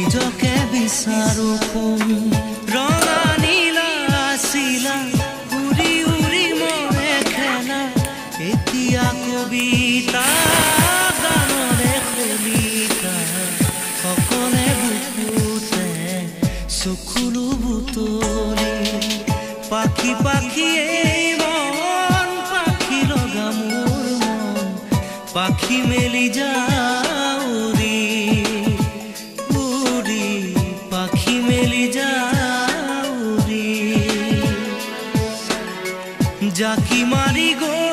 নিজকে বিচাৰো কোন ৰঙা নীলা আছিলা উৰি উৰি মৰে খেলা এতিয়া কবিতা গানৰে কবিতা সকলে বুকুতে চকুলো বুটলি পাখি পাখি এই মন পাখি লগা মোৰ মন পাখি মেলি যাউৰি উৰি পাখি মেলি যাউৰি জাকি মাৰি গৈ